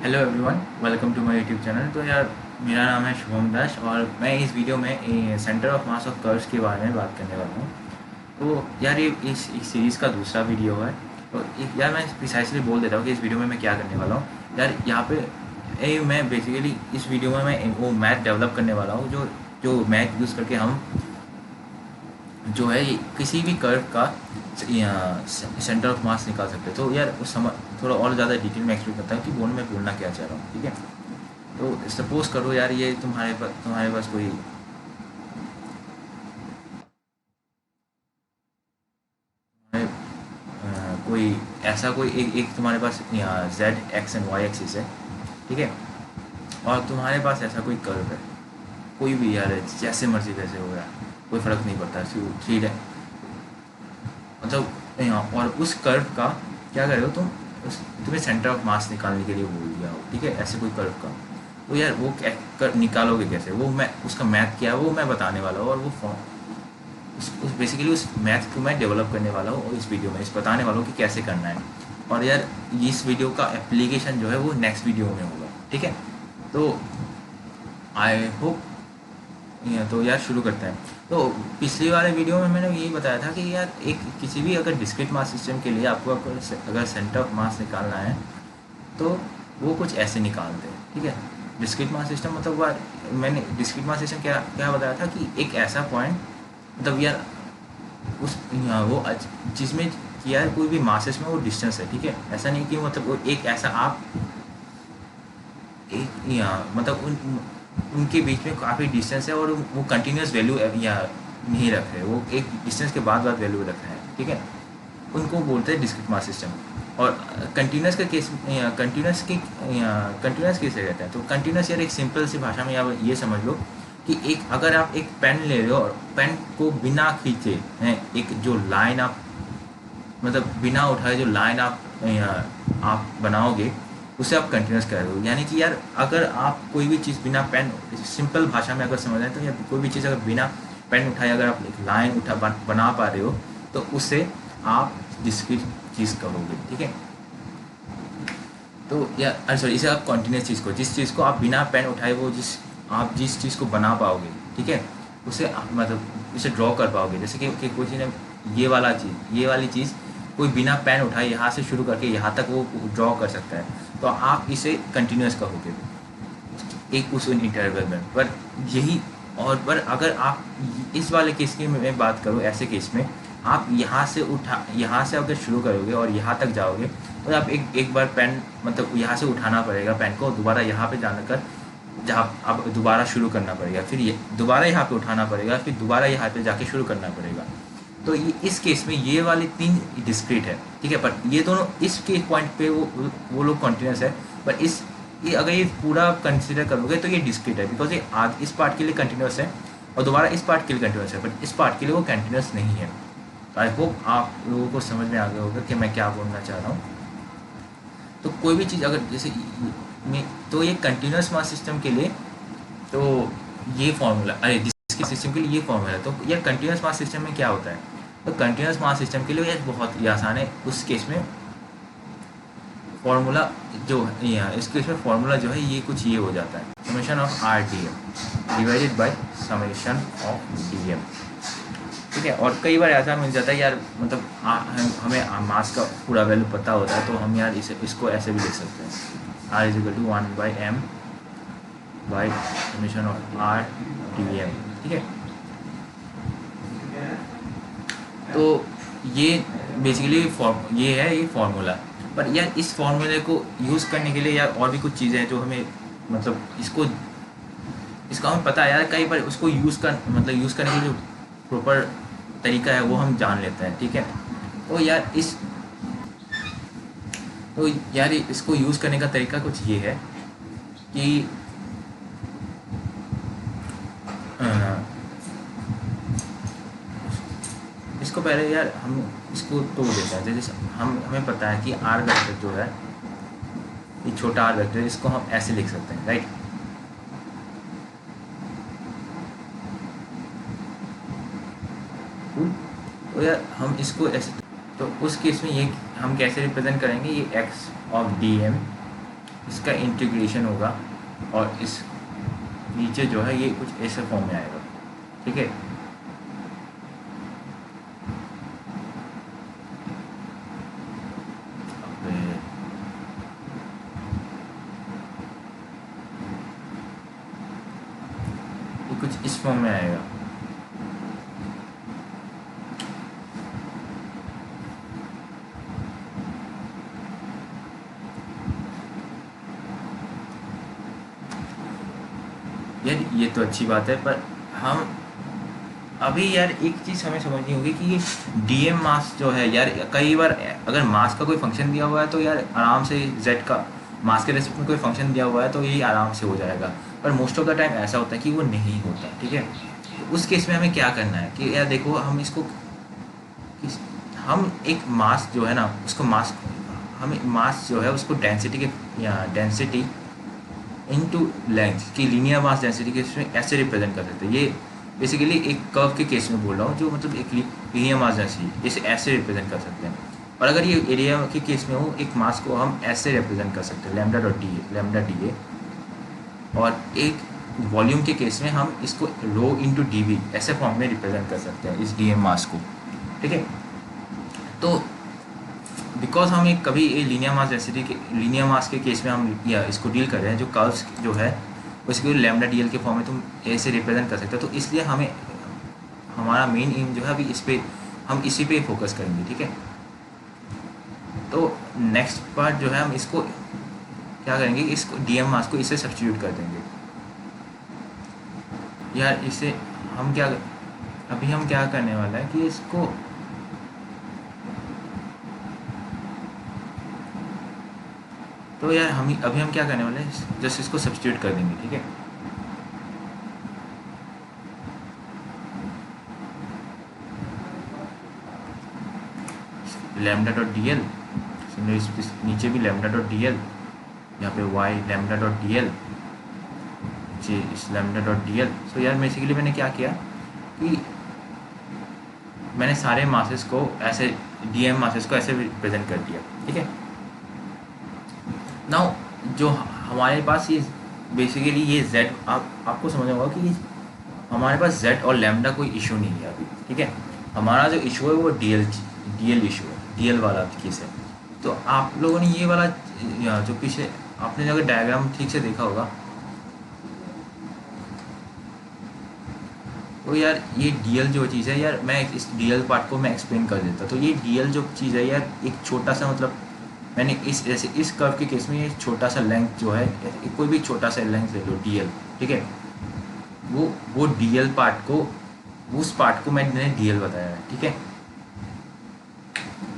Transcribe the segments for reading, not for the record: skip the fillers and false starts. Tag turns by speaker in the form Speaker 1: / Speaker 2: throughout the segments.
Speaker 1: Hello everyone, welcome to my YouTube channel. तो यार, मेरा नाम है शुभम दास और मैं इस वीडियो में centre of mass of curves के बारे में बात करने वाला हूँ। तो यार, ये इस सीरीज़ का दूसरा वीडियो है। तो यार, मैं प्रिसाइसली बोल देता हूँ कि इस वीडियो में मैं क्या करने वाला हूँ। यार, यहाँ पे मैं बेसिकली इस वीडियो में मैं वो मैथ डेवलप करने वाला हूँ जो जो मैथ यूज़ करके हम जो है ये किसी भी कर्व का सेंटर ऑफ मास निकाल सकते हैं। तो यार, उस समय थोड़ा और ज़्यादा डिटेल में एक्सप्लेन करता हूँ कि मैं बोलना क्या चाह रहा हूँ। ठीक है। तो सपोज़ करो यार, ये तुम्हारे पास कोई ऐसा कोई एक तुम्हारे पास Z X and Y axis है। ठीक है। और तुम्हारे पास ऐसा कोई कर्व है, कोई भी यार, जैसे मर्जी वैसे हो यार, कोई फ़र्क नहीं पड़ता। ठीक है। मतलब और उस कर्व का क्या करे हो तुम, तुम्हें सेंटर ऑफ मास निकालने के लिए बोल दिया हो। ठीक है, ऐसे कोई कर्व का। तो यार, वो निकालोगे कैसे, वो मैं उसका मैथ क्या है वो मैं बताने वाला हूँ। और वो फॉर्म उस बेसिकली उस मैथ को मैं डेवलप करने वाला हूँ और इस वीडियो में इस बताने वाला हूँ कि कैसे करना है। और यार, इस वीडियो का एप्लीकेशन जो है वो नेक्स्ट वीडियो में होगा। ठीक है। तो आई होप, तो यार शुरू करते हैं। तो पिछली वाले वीडियो में मैंने यही बताया था कि यार, एक किसी भी अगर डिस्क्रीट मास सिस्टम के लिए आपको अगर सेंटर ऑफ मास निकालना है तो वो कुछ ऐसे निकालते हैं। ठीक है। डिस्क्रीट मास सिस्टम मतलब मैंने डिस्क्रीट मास सिस्टम क्या क्या बताया था कि एक ऐसा पॉइंट, मतलब यार उस वो जिसमें कि यार कोई भी मासेस में वो डिस्टेंस है। ठीक है। ऐसा नहीं कि मतलब वो एक ऐसा आप एक मतलब उनके बीच में काफ़ी डिस्टेंस है और वो कंटिन्यूस वैल्यू या नहीं रख रहे, वो एक डिस्टेंस के बाद वैल्यू रख रहे हैं। ठीक है। उनको बोलते हैं डिस्क्रीट मास सिस्टम। और कंटिन्यूस का केस, कंटिन्यूस कैसे रहता है, तो कंटिन्यूस यार एक सिंपल सी भाषा में आप ये समझ लो कि एक अगर आप एक पेन ले रहे हो और पेन को बिना खींचे हैं, एक जो लाइन आप मतलब बिना उठाए जो लाइन आप बनाओगे उसे आप कंटिन्यूस कर रहे हो। यानी कि यार, अगर आप कोई भी चीज़ बिना पेन, सिंपल भाषा में अगर समझ आए तो यार, कोई भी चीज़ अगर बिना पेन उठाए अगर आप एक लाइन बना पा रहे हो तो उसे आप डिस्क्रीट चीज़ कहोगे। ठीक है। तो यार, अरे सॉरी, इसे आप कॉन्टिन्यूस चीज़ को, जिस चीज़ को आप बिना पेन उठाए वो आप जिस चीज़ को बना पाओगे, ठीक है, उसे आप मतलब उसे ड्रॉ कर पाओगे। जैसे कि कोई चीज़ ये वाली चीज़ कोई बिना पेन उठाए यहाँ से शुरू करके यहाँ तक वो ड्रॉ कर सकता है, तो आप इसे कंटिन्यूस कहोगे एक उस इंटरवल में। पर यही, और पर अगर आप इस वाले केस की मैं बात करूँ, ऐसे केस में आप यहाँ से अगर शुरू करोगे और यहाँ तक जाओगे तो आप एक बार पेन मतलब यहाँ से उठाना पड़ेगा पेन को, दोबारा यहाँ पे जाकर जहाँ आप दोबारा शुरू करना पड़ेगा, फिर ये दोबारा यहाँ पे उठाना पड़ेगा, फिर दोबारा यहाँ पे जाके शुरू करना पड़ेगा। तो ये इस केस में ये वाले 3 डिस्क्रीट है। ठीक है। पर ये दोनों इसके पॉइंट पे वो लोग कॉन्टिन्यूस है। पर ये अगर ये पूरा आप कंसिडर करोगे तो ये डिस्क्रीट है, बिकॉज ये आज इस पार्ट के लिए कंटिन्यूस है और दोबारा इस पार्ट के लिए कंटिन्यूस है, बट इस पार्ट के लिए वो कंटिन्यूस नहीं है। तो आई होप आप लोगों को समझ में आ गया होगा कि मैं क्या बोलना चाह रहा हूँ। तो कोई भी चीज़ अगर जैसे तो ये कंटिन्यूस मास सिस्टम के लिए तो ये फॉर्मूला, अरे डिस्क्रीट सिस्टम के लिए ये फॉर्मूला है। तो यार, कंटिन्यूस मास सिस्टम में क्या होता है, तो कंटिन्यूस मास सिस्टम के लिए यार बहुत ही आसान है। उस केस में फॉर्मूला जो है, इस केस में फॉर्मूला जो है ये कुछ ये हो जाता है, summation of r d m divided by summation of d m. ठीक है। और कई बार ऐसा मिल जाता है यार, मतलब हमें मास का पूरा वैल्यू पता होता है तो हम यार इसको ऐसे भी लिख सकते हैं, r is equal to 1 by m by summation of r d m. ठीक है। तो ये बेसिकली ये है ये फार्मूला। पर यार, इस फार्मूले को यूज़ करने के लिए यार और भी कुछ चीज़ें हैं जो हमें मतलब इसका हमें पता है यार, कई बार उसको यूज़ करने के जो प्रॉपर तरीका है वो हम जान लेते हैं। ठीक है। तो यार इसको यूज़ करने का तरीका कुछ ये है कि इसको पहले यार हम इसको तोड़ देते हैं। जैसे हमें पता है कि आर वेक्टर जो है, ये छोटा आर वेक्टर, इसको हम ऐसे लिख सकते हैं, राइट। तो यार हम इसको ऐसे, तो उस केस में ये हम कैसे रिप्रेजेंट करेंगे, ये एक्स ऑफ डी एम इसका इंटीग्रेशन होगा और इस नीचे जो है ये कुछ ऐसे फॉर्म में आएगा, ठीक है। ये कुछ इस फॉर्म में आएगा। यार ये तो अच्छी बात है, पर हम अभी यार एक चीज़ हमें समझनी होगी कि ये डीएम मास जो है यार, कई बार अगर मास का कोई फंक्शन दिया हुआ है तो यार आराम से जेड का मास के रेस्पेक्ट में कोई फंक्शन दिया हुआ है तो ये आराम से हो जाएगा, पर मोस्ट ऑफ द टाइम ऐसा होता है कि वो नहीं होता, ठीक है। तो उस केस में हमें क्या करना है कि यार देखो, हम इसको हम एक मास जो है ना उसको मास, हमें मास जो है उसको डेंसिटी के या डेंसिटी इनटू लेंथ की लीनियर मास डेंसिटी के इसमें ऐसे रिप्रेजेंट कर सकते हैं। ये बेसिकली एक कर्व के केस में बोल रहा हूँ, जो मतलब एक लीनियर मास डेंसिटी इसे ऐसे रिप्रेजेंट कर सकते हैं। और अगर ये एरिया के केस में हो, एक मास को हम ऐसे रिप्रेजेंट कर सकते हैं, lambda dot D A, lambda D A. और एक वॉल्यूम के केस में हम इसको रो इंटू डी वी ऐसे फॉर्म में रिप्रेजेंट कर सकते हैं इस डी एम मास को, ठीक है। तो बिकॉज हम एक कभी ये लीनियर मास डेंसिटी के लीनियर मास के केस में हम या इसको डील कर रहे हैं, जो कर्व्स जो है उसको लैम्डा डी एल के फॉर्म में तुम ऐसे रिप्रेजेंट कर सकते हो। तो इसलिए हमें हमारा मेन एम जो है अभी इस पर हम इसी पे फोकस करेंगे, ठीक है। तो नेक्स्ट पार्ट जो है हम इसको क्या करेंगे, इसको डी एम मास को इससे सब्स्टिट्यूट कर देंगे। यार इसे हम क्या अभी हम क्या करने वाला है कि इसको तो यार अभी हम क्या करने वाले हैं, जस्ट इसको सब्स्टिट्यूट कर देंगे, ठीक है। लैम्डा डॉट डी एल, नीचे भी लैम्डा डॉट डी एल, यहाँ पे y lambda dot d l, इस lambda dot d l. So यार बेसिकली मैंने क्या किया कि मैंने सारे मासेस को ऐसे डी एम मासेस को ऐसे रिप्रेजेंट कर दिया, ठीक है। नाउ जो हमारे पास ये बेसिकली ये z आपको समझ होगा कि हमारे पास z और लैम्डा कोई इशू नहीं है अभी, ठीक है। हमारा जो इशू है वो डी एल इशू है, डी एल वाला केस है। तो आप लोगों ने ये वाला जो पीछे आपने अगर डायग्राम ठीक से देखा होगा तो यार ये डी एल जो चीज़ है यार, मैं इस डी एल पार्ट को मैं एक्सप्लेन कर देता। तो ये डी एल जो चीज़ है यार, एक छोटा सा मतलब मैंने इस कर्व के केस में ये छोटा सा लेंथ जो है, कोई भी छोटा सा लेंथ ले लो डी एल, ठीक है। वो डी एल पार्ट को, उस पार्ट को मैंने डी एल बताया है, ठीक है।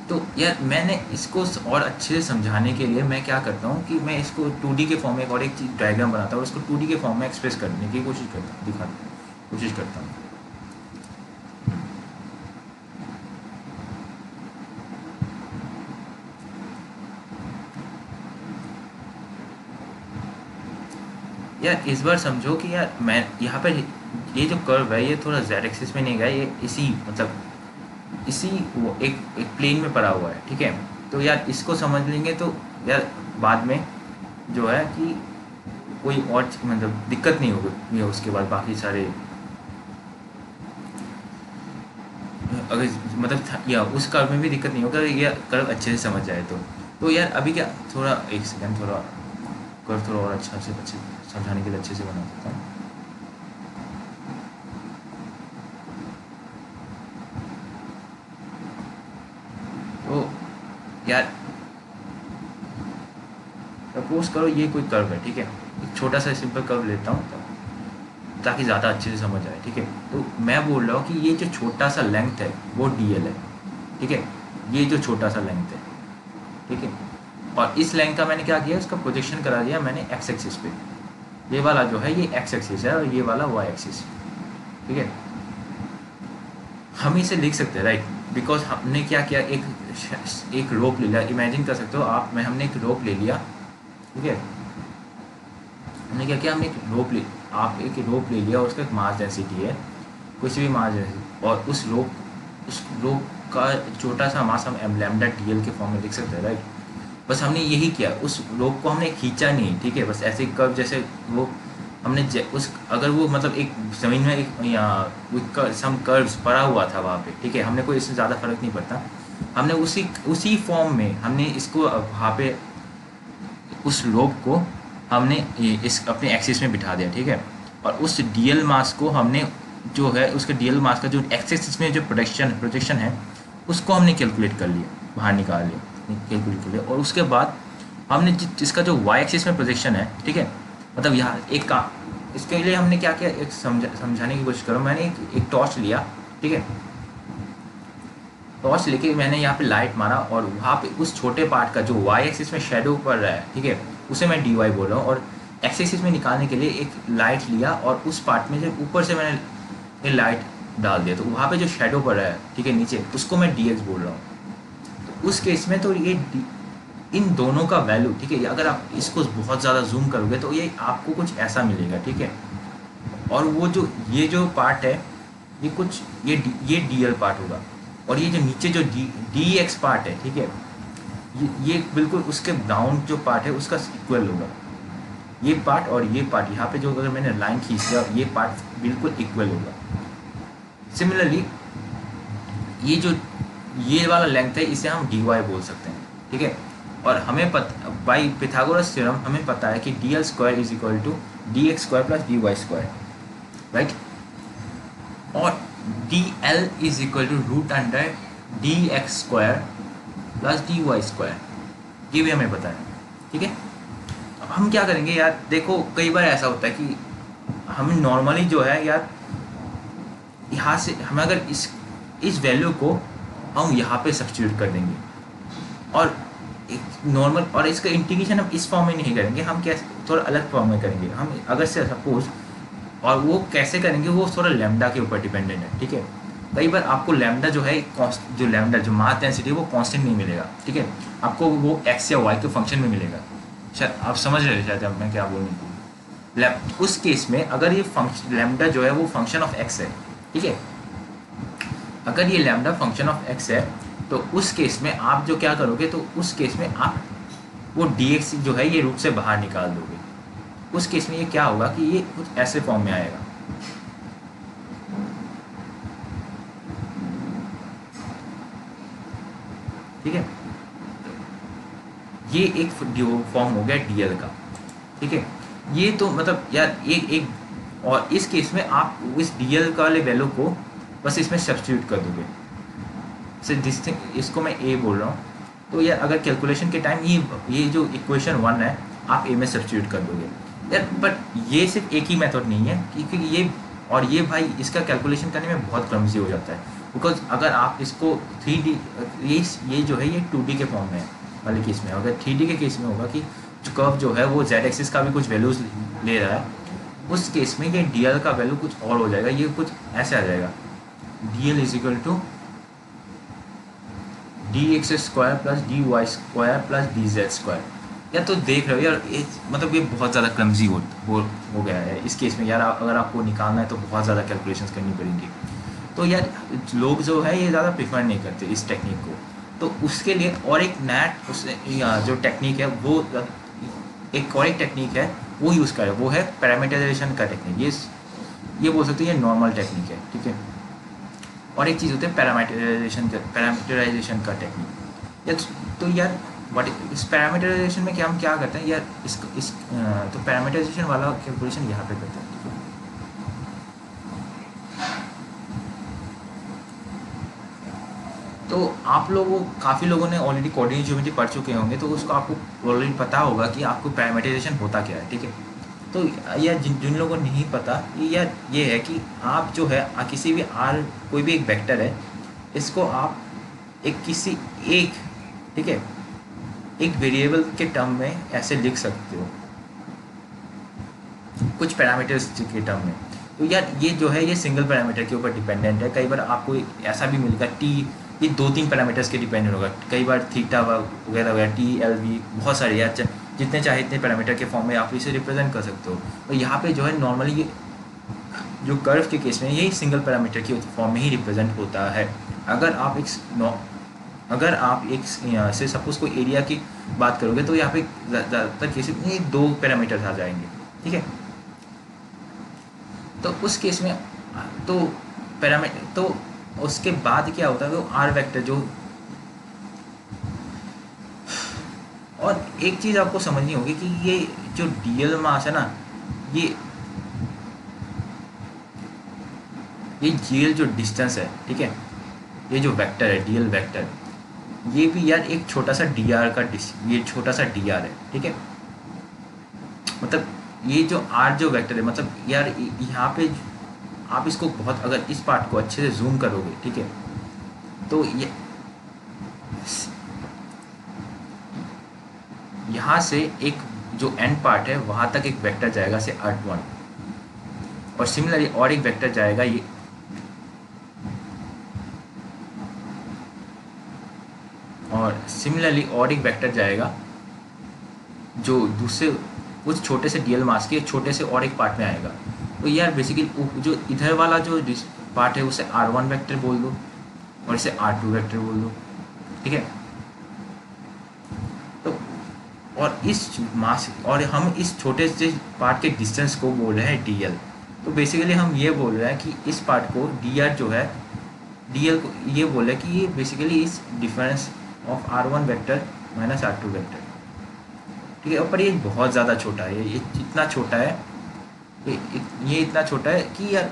Speaker 1: तो यार मैंने इसको और अच्छे से समझाने के लिए मैं क्या करता हूँ कि मैं इसको 2D के फॉर्म में और एक चीज़ डायग्राम बनाता हूँ, उसको 2D के फॉर्म में एक्सप्रेस करने की कोशिश करता हूँ। यार इस बार समझो कि यार मैं यहाँ पर ये जो कर्व है ये थोड़ा जेड एक्सिस में नहीं गया, ये इसी मतलब इसी वो एक प्लेन में पड़ा हुआ है, ठीक है। तो यार इसको समझ लेंगे तो यार बाद में जो है कि कोई और मतलब दिक्कत नहीं होगी, ये उसके बाद बाकी सारे अगर मतलब या उस कर्व में भी दिक्कत नहीं होगा, ये कर्व अच्छे से समझ जाए तो यार अभी क्या थोड़ा एक सेकेंड थोड़ा कर्व थोड़ा और अच्छे समझाने के लिए अच्छे से बना सकता हूँ। तो यार सपोज करो ये कोई कर्व है, ठीक है। एक छोटा सा सिंपल कर्व लेता हूँ ताकि ज़्यादा अच्छे से समझ आए, ठीक है। तो मैं बोल रहा हूँ कि ये जो छोटा सा लेंथ है वो डी एल है, ठीक है। ये जो छोटा सा लेंथ है, ठीक है। और इस लेंथ का मैंने क्या किया, इसका प्रोजेक्शन करा दिया मैंने एक्स एक्सिस पे। ये वाला जो है ये एक्स एक्सिस है और ये वाला वाई एक्सिस, ठीक है। हम इसे लिख सकते हैं राइट, बिकॉज हमने क्या किया, एक रोप ले लिया। इमेजिन कर सकते हो आप, हमने एक रोप ले लिया, ठीक है। हमने क्या किया, हमने एक रोप ले लिया और उसका एक मास डेंसिटी है, कुछ भी मास डेंसिटी, और उस रोप का छोटा सा मास हम लैम्डा डी एल के फॉर्म में लिख सकते हैं राइट। बस हमने यही किया, उस रोप को हमने खींचा नहीं, ठीक है, बस ऐसे कर्व जैसे वो हमने उस अगर वो मतलब एक ज़मीन में एक या सम कर्व्स पड़ा हुआ था वहाँ पे, ठीक है, हमने कोई इससे ज़्यादा फर्क नहीं पड़ता, हमने उसी फॉर्म में हमने इसको वहाँ पे उस रोप को हमने इस अपने एक्सिस में बिठा दिया, ठीक है, और उस डीएल मास को हमने जो है उसके डीएल मास का जो एक्सिस में जो प्रोजेक्शन है उसको हमने कैलकुलेट कर लिया, बाहर निकाल लिया, कैलकुलेट कर लिया, और उसके बाद हमने जिसका जो वाई एक्सिस में प्रोजेक्शन है, ठीक है, मतलब यहाँ एक का इसके लिए हमने क्या किया, एक समझाने की कोशिश करो, मैंने एक टॉर्च लिया, ठीक है, टॉर्च लेके मैंने यहाँ पे लाइट मारा और वहाँ पे उस छोटे पार्ट का जो वाई एक्सिस में शेडो पड़ रहा है, ठीक है, उसे मैं डी वाई बोल रहा हूँ, और एक्स एक्सिस में निकालने के लिए एक लाइट लिया और उस पार्ट में से ऊपर से मैंने ये लाइट डाल दिया, तो वहाँ पे जो शेडो पड़ रहा है, ठीक है, नीचे, उसको मैं डी एक्स बोल रहा हूँ। तो उस केस में तो ये इन दोनों का वैल्यू, ठीक है, अगर आप इसको बहुत ज़्यादा जूम करोगे तो ये आपको कुछ ऐसा मिलेगा, ठीक है, और वो जो ये जो पार्ट है ये कुछ ये डी एल पार्ट होगा, और ये जो नीचे जो डी एक्स पार्ट है, ठीक है, ये बिल्कुल उसके ब्राउन जो पार्ट है उसका इक्वल होगा, ये पार्ट और ये पार्ट यहाँ पे जो अगर मैंने लाइन खींच दिया ये पार्ट बिल्कुल इक्वल होगा। सिमिलरली ये वाला लेंथ है इसे हम डी वाई बोल सकते हैं, ठीक है, और हमें बाई पिथागोरस थ्योरम हमें पता है कि D L square is equal to D x square plus D Y square, right, और D L is equal to root under D x square plus D Y square, ये भी हमें पता है, ठीक है। अब हम क्या करेंगे यार, देखो कई बार ऐसा होता है कि हम नॉर्मली जो है यार यहाँ से हम अगर इस वैल्यू को हम यहाँ पे सब्स्टिट्यूट कर देंगे और एक नॉर्मल, और इसका इंटीग्रेशन हम इस फॉर्म में नहीं करेंगे, हम कैसे थोड़ा अलग फॉर्म में करेंगे, हम अगर से सपोज, और वो कैसे करेंगे वो थोड़ा लैम्डा के ऊपर डिपेंडेंट है, ठीक है। कई बार आपको लैम्डा जो है जो लैम्डा जो मास डेंसिटी है वो कांस्टेंट नहीं मिलेगा, ठीक है, आपको वो एक्स या वाई के फंक्शन में मिलेगा, शायद आप समझ रहे हो शायद अब मैं क्या बोलूँ। उस केस में अगर ये फंक्शन लैम्डा जो है वो फंक्शन ऑफ एक्स है, ठीक है, अगर ये लैम्डा फंक्शन ऑफ एक्स है तो उस केस में आप जो क्या करोगे, तो उस केस में आप वो डी एक्स जो है ये रूट से बाहर निकाल दोगे, उस केस में ये क्या होगा कि ये कुछ ऐसे फॉर्म में आएगा, ठीक है, ये एक फॉर्म हो गया डीएल का, ठीक है। ये तो मतलब यार एक और इस केस में आप इस डीएल का वाले वैल्यू को बस इसमें सब्स्टिट्यूट कर दोगे, इसको मैं ए बोल रहा हूँ, तो यार अगर कैलकुलेशन के टाइम ये जो इक्वेशन 1 है आप ए में सब्स्टिट्यूट कर दोगे यार, बट ये सिर्फ एक ही मेथड नहीं है, क्योंकि ये भाई इसका कैलकुलेशन करने में बहुत क्लमजी हो जाता है, बिकॉज अगर आप इसको 3D ये जो है ये 2D के फॉर्म में वाले केस में, अगर 3D के केस में होगा कि जो कर्व जो है वो जेड एक्सिस का भी कुछ वैल्यूज ले रहा है, उस केस में ये डी एल का वैल्यू कुछ और हो जाएगा, ये कुछ ऐसे आ जाएगा, d L is equal to D x square plus D Y square plus d z square. यार तो देख रहे हो यार मतलब ये बहुत ज़्यादा क्लमजी हो गया है इस केस में यार, अगर आपको निकालना है तो बहुत ज़्यादा कैलकुलेशंस करनी पड़ेंगी, तो यार लोग जो है ये ज़्यादा प्रेफर नहीं करते इस टेक्निक को, तो उसके लिए और एक नया जो टेक्निक है वो एक और एक टेक्निक है वो यूज़ करें, वो है पैरामीटराइजेशन का टेक्निक, ये बोल सकते हैं ये नॉर्मल टेक्निक है, ठीक है, और एक चीज़ होती है पैरामीटराइजेशन का टेक्निक यार। तो यार इस पैरामीटराइजेशन में हम क्या करते हैं यार, तो पैरामीटराइजेशन वाला कैलकुलेशन यहाँ पे करते हैं, ठीक है। तो आप लोगों काफ़ी लोगों ने ऑलरेडी कोऑर्डिनेट ज्योमेट्री पढ़ चुके होंगे, तो उसको आपको ऑलरेडी पता होगा कि आपको पैरामीटराइजेशन होता क्या है, ठीक है। तो यार जिन लोगों को नहीं पता यार ये है कि आप जो है किसी भी कोई भी एक वेक्टर है, इसको आप किसी एक, ठीक है, एक वेरिएबल के टर्म में ऐसे लिख सकते हो, कुछ पैरामीटर्स के टर्म में। तो यार ये जो है ये सिंगल पैरामीटर के ऊपर डिपेंडेंट है, कई बार आपको ऐसा भी मिलेगा टी, ये 2-3 पैरामीटर्स के डिपेंडेंट होगा, कई बार थीटा वगैरह वगैरह, टी एल वी, बहुत सारे यार जितने चाहे इतने पैरामीटर के फॉर्म में आप इसे रिप्रेजेंट कर सकते हो। और यहाँ पे जो है नॉर्मली ये जो कर्व के केस में यही सिंगल पैरामीटर के फॉर्म में ही रिप्रेजेंट होता है। अगर आप अगर आप एक यहाँ से सपोज कोई एरिया की बात करोगे तो यहाँ पे ज़्यादातर केसेस में 2 पैरामीटर्स आ जाएंगे, ठीक है। तो उस केस में तो पैरामीटर तो उसके बाद क्या होता है वो आर वेक्टर जो, और एक चीज़ आपको समझनी होगी कि ये जो डीएल मास है ना, ये जीएल जो डिस्टेंस है, ठीक है, ये जो वेक्टर है डीएल वेक्टर, ये भी यार एक छोटा सा डी आर का ये छोटा सा डी आर है, ठीक है। मतलब ये जो आर जो वेक्टर है, मतलब यार यहाँ पे आप इसको बहुत, अगर इस पार्ट को अच्छे से जूम करोगे, ठीक है, तो ये यहाँ से एक जो एंड पार्ट है वहाँ तक एक वेक्टर जाएगा से R1, और सिमिलरली और एक वेक्टर जाएगा ये, और सिमिलरली और एक वेक्टर जाएगा जो दूसरे उस छोटे से डीएल मास के छोटे से और एक पार्ट में आएगा। तो यार बेसिकली जो इधर वाला जो पार्ट है उसे R1 वेक्टर बोल दो और इसे R2 वेक्टर बोल दो, ठीक है। तो और इस मास और हम इस छोटे से पार्ट के डिस्टेंस को बोल रहे हैं डीएल। तो बेसिकली हम ये बोल रहे हैं कि इस पार्ट को डीआर जो है, डीएल को ये बोल रहे हैं कि ये बेसिकली इस difference of R1 vector minus R2 vector, ठीक है। और पर ये बहुत ज़्यादा छोटा है, ये इतना छोटा है, ये इतना छोटा है कि यार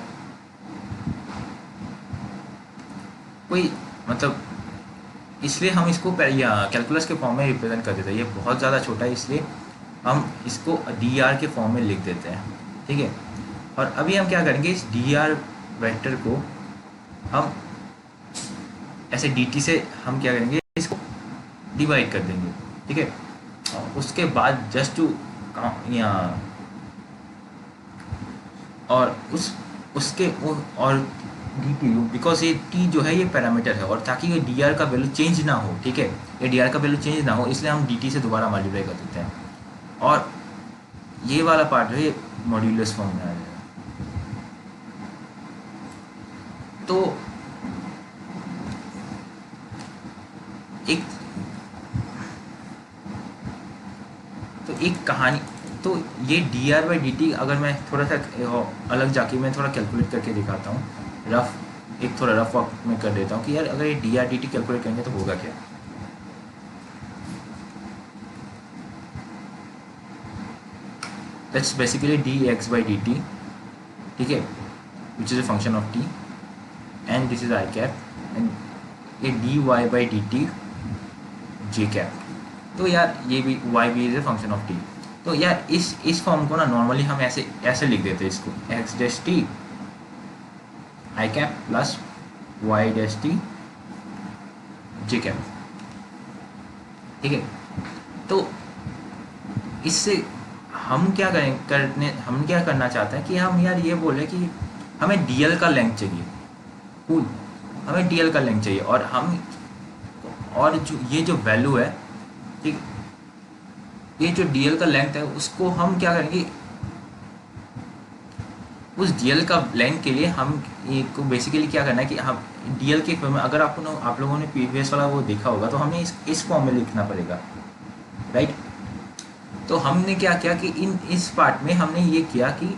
Speaker 1: कोई मतलब, इसलिए हम इसको कैलकुलस के फॉर्म में रिप्रेजेंट कर देते हैं। ये बहुत ज़्यादा छोटा है इसलिए हम इसको डी आर के फॉर्म में लिख देते हैं, ठीक है। और अभी हम क्या करेंगे, इस डी आर वेक्टर को हम ऐसे डी टी से हम क्या करेंगे, इसको डिवाइड कर देंगे, ठीक है। और उसके बाद जस्ट टू यहाँ और उसके और डी टी यू, बिकॉज ये टी जो है ये पैरामीटर है, और ताकि ये डी आर का वैल्यू चेंज ना हो, ठीक है, ये डी आर का वैल्यू चेंज ना हो, इसलिए हम डी टी से दोबारा मल्टीप्लाई कर देते हैं, और ये वाला पार्ट जो है ये मॉड्यूलस फॉर्म में आ जाएगा। तो एक कहानी, तो ये D R by D T, अगर मैं थोड़ा सा अलग जाके मैं थोड़ा कैलकुलेट करके दिखाता हूँ, एक थोड़ा रफ वर्क में कर देता हूँ कि यार अगर ये D R D T calculate करेंगे तो होगा क्या। That's basically D X by D T, ठीक है, which is a function of T, and this is I cap, and ये D Y by D T J cap. तो यार ये भी वाई भी is a function of T. तो यार इस फॉर्म को ना नॉर्मली हम ऐसे लिख देते हैं इसको, x dash t i cap plus y dash t J cap, ठीक है। तो इससे हम क्या करना चाहते हैं कि हम यार ये बोले कि हमें डीएल का लेंथ चाहिए, कूल, हमें डीएल का लेंथ चाहिए, और जो ये जो वैल्यू है, ठीक, ये जो डीएल का लेंथ है उसको हम क्या करेंगे, उस डीएल का लेंथ के लिए हम ये को बेसिकली क्या करना है कि हम डीएल के फॉर्म में, अगर आप लोगों ने प्रीवियस वाला वो देखा होगा तो हमें इस फॉर्म में लिखना पड़ेगा, राइट। तो हमने क्या किया कि इस पार्ट में हमने ये किया कि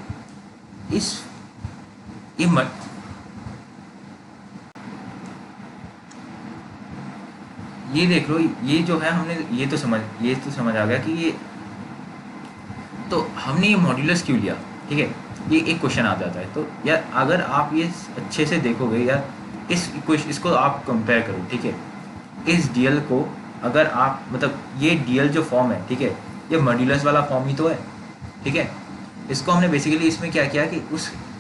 Speaker 1: ये देख लो, ये जो है हमने ये तो समझ आ गया कि ये, तो हमने ये मॉड्यूलस क्यों लिया, ठीक है, ये एक क्वेश्चन आ जाता है। तो यार अगर आप ये अच्छे से देखोगे यार, इसको आप कंपेयर करो, ठीक है, इस डीएल को अगर आप मतलब ये डीएल जो फॉर्म है, ठीक है, ये मॉड्यूलस वाला फॉर्म ही तो है, ठीक है। इसको हमने बेसिकली इसमें क्या किया कि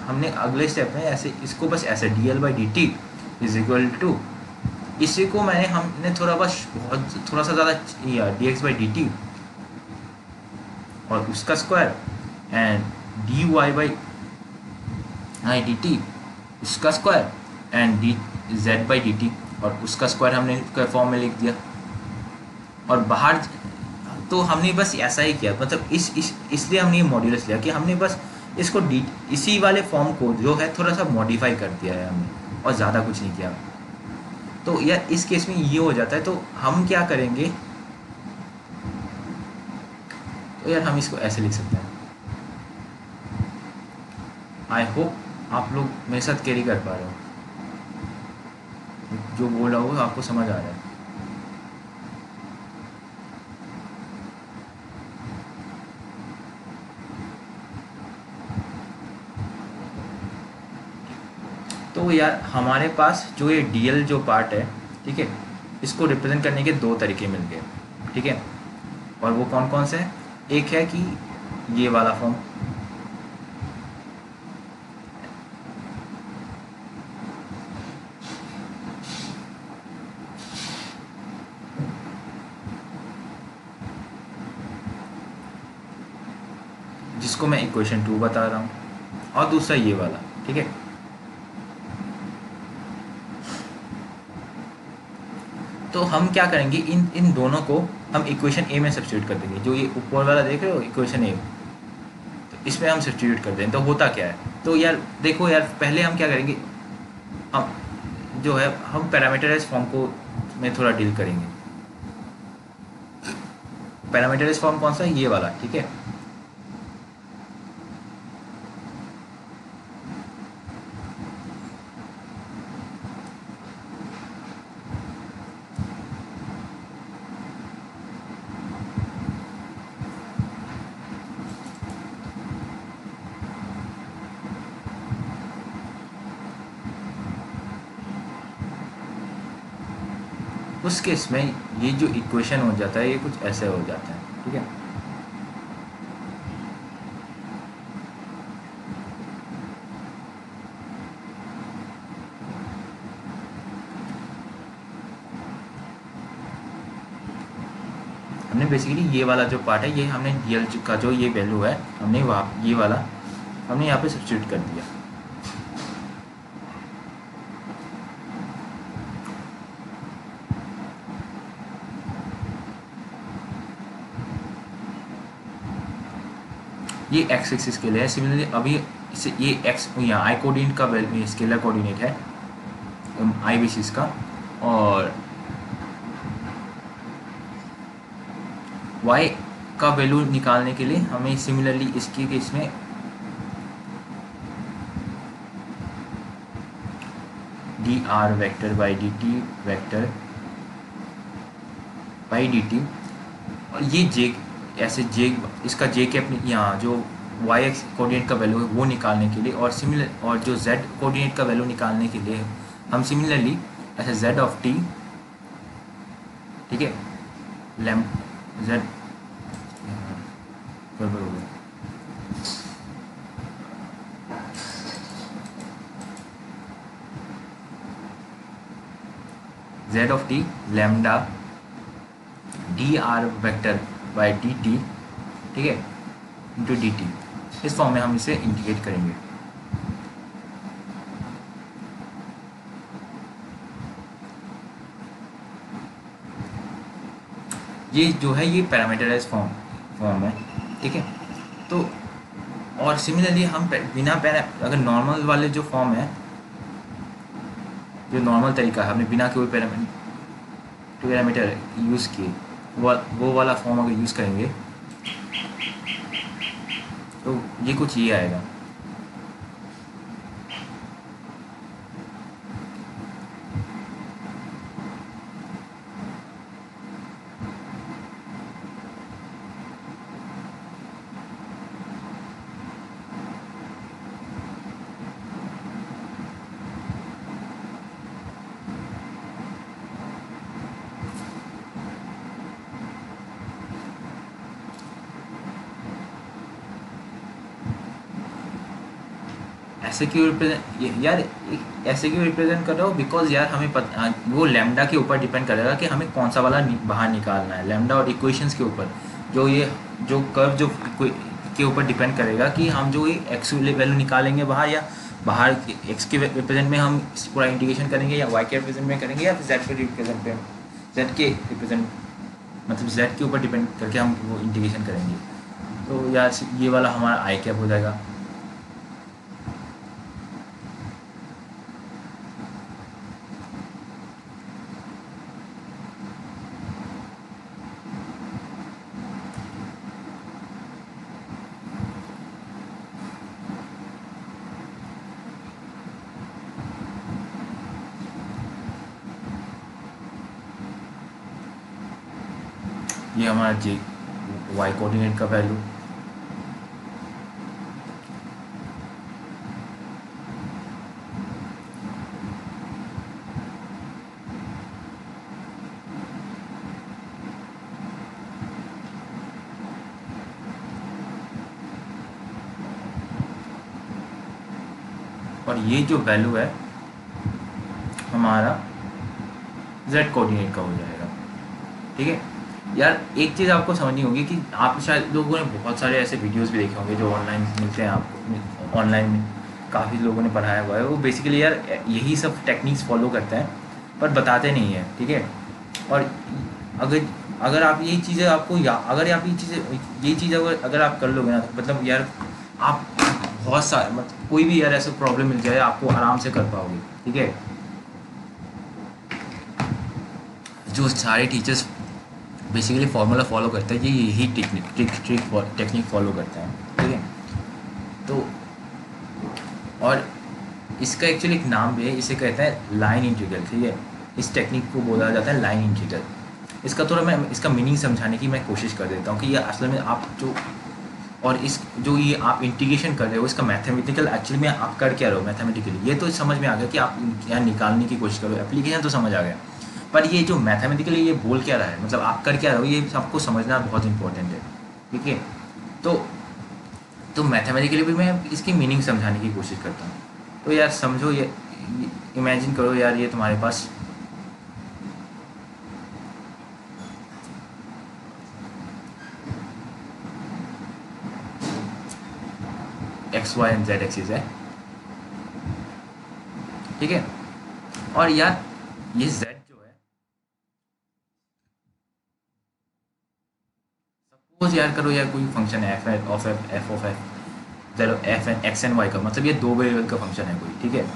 Speaker 1: हमने अगले स्टेप में ऐसे इसको बस ऐसे DL by D T is equal to, इसी को हमने थोड़ा सा ज़्यादा D X by D T और उसका square, and D Y by I D T उसका square, and D Z by D T और उसका स्क्वायर हमने फॉर्म में लिख दिया। और बाहर तो हमने बस ऐसा ही किया, मतलब इसलिए हमने ये मॉड्यूलस लिया कि हमने बस इसको इसी वाले फॉर्म को जो है थोड़ा सा मॉडिफाई कर दिया है हमने, और ज़्यादा कुछ नहीं किया। तो यार इस केस में ये हो जाता है, तो हम क्या करेंगे, तो यार हम इसको ऐसे लिख सकते हैं। आई होप आप लोग मेरे साथ कैरी कर पा रहे हो, जो बोल रहा हूँ आपको समझ आ रहा है। तो यार हमारे पास जो ये डीएल जो पार्ट है, ठीक है, इसको रिप्रेजेंट करने के दो तरीके मिल गए, ठीक है, और वो कौन कौन से हैं? एक है कि ये वाला फॉर्म, जिसको मैं इक्वेशन 2 बता रहा हूँ, और दूसरा ये वाला, ठीक है। तो हम क्या करेंगे, इन इन दोनों को हम इक्वेशन ए में सब्स्टिट्यूट कर देंगे। जो ये ऊपर वाला देख रहे हो इक्वेशन ए, तो इसमें हम सब्स्टिट्यूट कर दें तो होता क्या है। तो यार देखो यार, पहले हम क्या करेंगे, हम जो है हम पैरामीटराइज फॉर्म को में थोड़ा डील करेंगे। पैरामीटराइज फॉर्म कौन सा है? ये वाला, ठीक है। उस केस में ये जो इक्वेशन हो जाता है ये कुछ ऐसे हो जाता है, ठीक है। हमने बेसिकली ये वाला जो पार्ट है, ये हमने डीएल का जो ये वैल्यू है, हमने वहाँ ये वाला हमने यहाँ पे सब्स्टिट्यूट कर दिया। ये एक्स एक्सिस के लिए है। सिमिलरली अभी इसे ये एक्स यहाँ आई कोऑर्डिनेट का वैल्यू स्केलर कोऑर्डिनेट है आई बेसिस का, और वाई का वैल्यू निकालने के लिए हमें सिमिलरली इसकी केस में D R vector by D T vector by D T, और ये जे ऐसे जे इसका जे के अपने यहाँ जो वाई एक्स कोऑर्डिनेट का वैल्यू है वो निकालने के लिए, और सिमिलर और जो जेड कोऑर्डिनेट का वैल्यू निकालने के लिए हम सिमिलरली ऐसे जेड ऑफ टी, ठीक है, लैम जेड बराबर हो गया Z of T lambda D R vector by D T, ठीक है, इंटू डी टी। इस फॉर्म में हम इसे इंटीग्रेट करेंगे। ये जो है ये पैरामीटराइज फॉर्म है, ठीक है। तो और सिमिलरली हम बिना अगर नॉर्मल वाले जो फॉर्म है, जो नॉर्मल तरीका है, हमने बिना कोई पैरामीटर यूज़ किए वो वाला फॉर्म अगर यूज़ करेंगे तो ये कुछ ये आएगा। ऐसे क्यों रिप्रेजेंट यार, ऐसे क्यों रिप्रेजेंट कर रहे हो? बिकॉज यार हमें वो लैम्डा के ऊपर डिपेंड करेगा कि हमें कौन सा वाला बाहर निकालना है। लैम्डा और इक्वेशंस के ऊपर जो ये जो कर्व जो के ऊपर डिपेंड करेगा कि हम जो ये एक्स वैल्यू निकालेंगे बाहर, या बाहर एक्स के रिप्रेजेंट में हम पूरा इंटीग्रेशन करेंगे, या वाई के रिप्रेजेंट में करेंगे, या फिर जेड के रिप्रेजेंट पे जेड के रिप्रेजेंट मतलब जेड के ऊपर डिपेंड करके हम वो इंटीग्रेशन करेंगे। तो यार ये वाला हमारा आई कैप हो जाएगा। ये हमारा जे वाई कोऑर्डिनेट का वैल्यू, और ये जो वैल्यू है हमारा जेड कोऑर्डिनेट का हो जाएगा। ठीक है यार, एक चीज़ आपको समझनी होगी कि आप शायद लोगों ने बहुत सारे ऐसे वीडियोस भी देखे होंगे जो ऑनलाइन मिलते हैं आपको, ऑनलाइन में काफ़ी लोगों ने पढ़ाया हुआ है, वो बेसिकली यार यही सब टेक्निक्स फॉलो करते हैं पर बताते नहीं हैं। ठीक है, और अगर अगर आप यही चीज़ें आपको अगर आप ये चीज़ अगर आप कर लोगे ना, तो मतलब यार आप बहुत सारे मतलब कोई भी यार ऐसा प्रॉब्लम मिल जाए आपको आराम से कर पाओगे। ठीक है, जो सारे टीचर्स बेसिकली फार्मूला फॉलो करते हैं, ये यही टेक्निक फॉलो करते हैं। ठीक है, तो और इसका एक्चुअली एक नाम भी है, इसे कहते हैं लाइन इंटीग्रल। ठीक है, इस टेक्निक को बोला जाता है लाइन इंटीग्रल। इसका थोड़ा मैं इसका मीनिंग समझाने की मैं कोशिश कर देता हूँ कि ये असल में आप जो और इस जो ये आप इंटीग्रेशन कर रहे हो इसका मैथमेटिकल एक्चुअली में आप कर क्या रहे हो मैथमेटिकली, ये तो समझ में आ गया कि आप यहाँ निकालने की कोशिश करो, एप्लीकेशन तो समझ आ गया, पर ये जो मैथमेटिकली ये बोल क्या रहा है, मतलब आप कर क्या रहे हो, ये सबको समझना बहुत इंपॉर्टेंट है। ठीक है, तो मैथमेटिकली भी मैं इसकी मीनिंग समझाने की कोशिश करता हूँ। तो यार समझो, ये इमेजिन करो यार, ये तुम्हारे पास X Y and Z axis है। ठीक है, और यार ये जेड जो है, सपोज यार करो यार कोई फंक्शन है एफ ऑफ एफ चलो f n x and y का, मतलब ये दो वेरिएबल का फंक्शन है कोई। ठीक है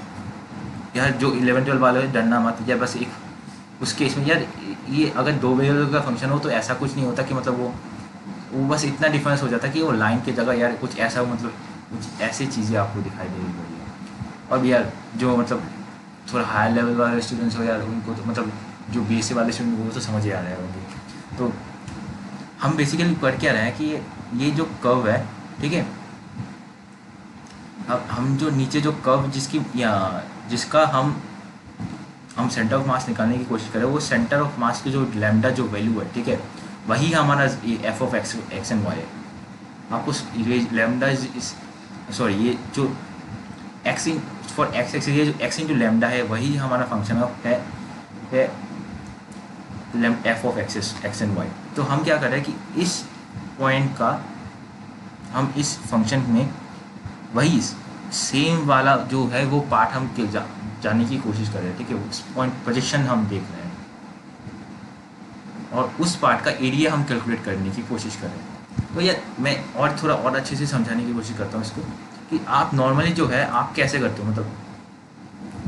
Speaker 1: यार, जो 11-12 वाले डरना मत यार, बस एक उस केस में यार ये अगर दो वेरिएबल का फंक्शन हो तो ऐसा कुछ नहीं होता कि मतलब वो बस इतना डिफरेंस हो जाता कि वो लाइन की जगह यार कुछ ऐसा, मतलब कुछ ऐसी चीज़ें आपको दिखाई देगी बढ़िया। और यार जो मतलब थोड़ा हायर लेवल वाले स्टूडेंट्स हो यार, उनको तो मतलब जो बीएससी वाले स्टूडेंट वो तो समझ ही आ रहा है उनको। तो हम बेसिकली कर क्या रहे हैं कि ये जो कर्व है, ठीक है, अब हम जो नीचे जो कर्व जिसका हम सेंटर ऑफ मास निकालने की कोशिश करें, वो सेंटर ऑफ मास की जो लैम्डा जो वैल्यू है, ठीक है, वही हमारा f of x and y है। आपको लैम्डा सॉरी ये जो x in for x x ये जो एक्स इन जो लैम्डा है वही हमारा फंक्शन है f of x and y. तो हम क्या कर रहे हैं कि इस पॉइंट का हम इस फंक्शन में वही सेम वाला जो है वो पार्ट हम जाने की कोशिश कर रहे हैं। ठीक है, उस पॉइंट पोजीशन हम देख रहे हैं और उस पार्ट का एरिया हम कैलकुलेट करने की कोशिश कर रहे हैं। तो ये मैं और थोड़ा और अच्छे से समझाने की कोशिश करता हूँ इसको कि आप नॉर्मली जो है आप कैसे करते हो, मतलब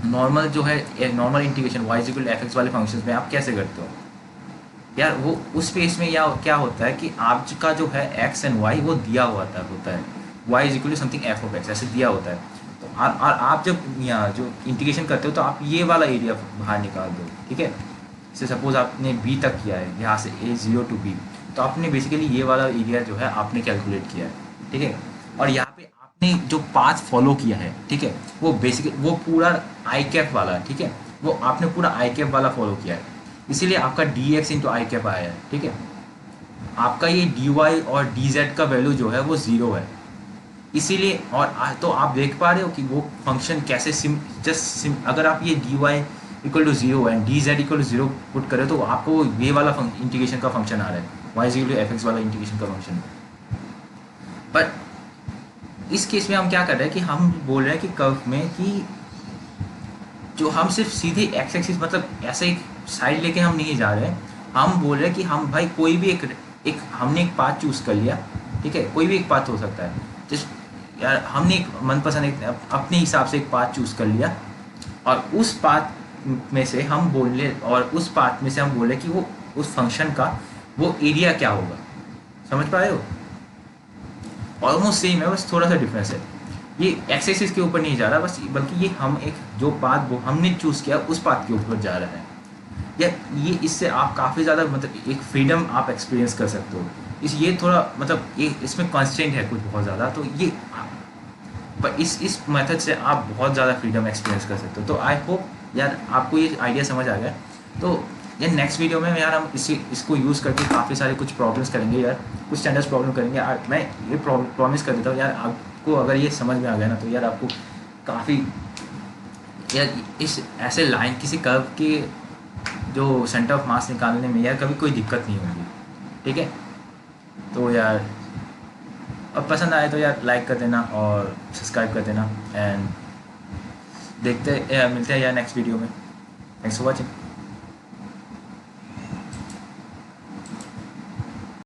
Speaker 1: नॉर्मल जो है normal integration y is equal to f x वाले फंक्शंस में आप कैसे करते हो यार, वो उस केस में या क्या होता है कि आपका जो है एक्स एंड वाई वो दिया हुआ होता है y is equal to something f of x ऐसे दिया होता है। तो और आप जब यहाँ जो इंटीग्रेशन करते हो तो आप ये वाला एरिया बाहर निकाल दो। ठीक है, जैसे सपोज आपने बी तक किया है, यहाँ से A0 टू B, तो आपने बेसिकली ये वाला एरिया जो है आपने कैलकुलेट किया है। ठीक है, और यहाँ पे आपने जो पाथ फॉलो किया है, ठीक है, वो बेसिकली वो पूरा आई कैप वाला है। ठीक है, वो आपने पूरा आई कैप वाला फॉलो किया है, इसीलिए आपका dx इंटू आई कैप आया है। ठीक है, आपका ये dy और dz का वैल्यू जो है वो 0 है, इसीलिए। और तो आप देख पा रहे हो कि वो फंक्शन कैसे अगर आप ये dy equal to 0 and dz equal to 0 put करें तो आपको ये वाला इंटीग्रेशन का फंक्शन आ रहा है, y equal to f x वाला इंटीग्रेशन का फंक्शन। बट इस केस में हम क्या कर रहे हैं कि हम बोल रहे हैं कि कर्व में कि जो हम सिर्फ सीधे एक्स एक्सिस मतलब ऐसे एक साइड लेके हम नहीं जा रहे हैं, हम बोल रहे हैं कि हम भाई कोई भी एक हमने एक पाथ चूज़ कर लिया। ठीक है, कोई भी एक पाथ हो सकता है, जिस यार हमने एक मनपसंद एक अपने हिसाब से एक पाथ चूज़ कर लिया और उस पाथ में से हम बोले कि वो उस फंक्शन का वो एरिया क्या होगा। समझ पाए हो, ऑलमोस्ट सेम है, बस थोड़ा सा डिफरेंस है। ये एक्स एक्सिस के ऊपर नहीं जा रहा बस, बल्कि ये हम एक जो पाथ वो हमने चूज़ किया उस पाथ के ऊपर जा रहा है। या ये इससे आप काफ़ी ज़्यादा मतलब एक फ्रीडम आप एक्सपीरियंस कर सकते हो। ये थोड़ा मतलब ये इसमें कॉन्स्टेंट है कुछ बहुत ज़्यादा, तो ये पर इस मेथड से आप बहुत ज़्यादा फ्रीडम एक्सपीरियंस कर सकते हो। तो आई होप यार आपको ये आइडिया समझ आ गया। तो यार नेक्स्ट वीडियो में यार हम इसको यूज़ करके काफ़ी सारे कुछ प्रॉब्लम्स करेंगे यार, कुछ स्टैंडर्ड्स प्रॉब्लम करेंगे यार। मैं ये प्रॉमिस कर देता हूँ यार, आपको अगर ये समझ में आ गया ना तो यार आपको काफ़ी यार इस ऐसे लाइन किसी कर्व के जो सेंटर ऑफ मास निकालने में यार कभी कोई दिक्कत नहीं होगी। ठीक है, तो यार अब पसंद आए तो यार लाइक कर देना और सब्सक्राइब कर देना, एंड मिलते हैं यार नेक्स्ट वीडियो में। Thanks for watching.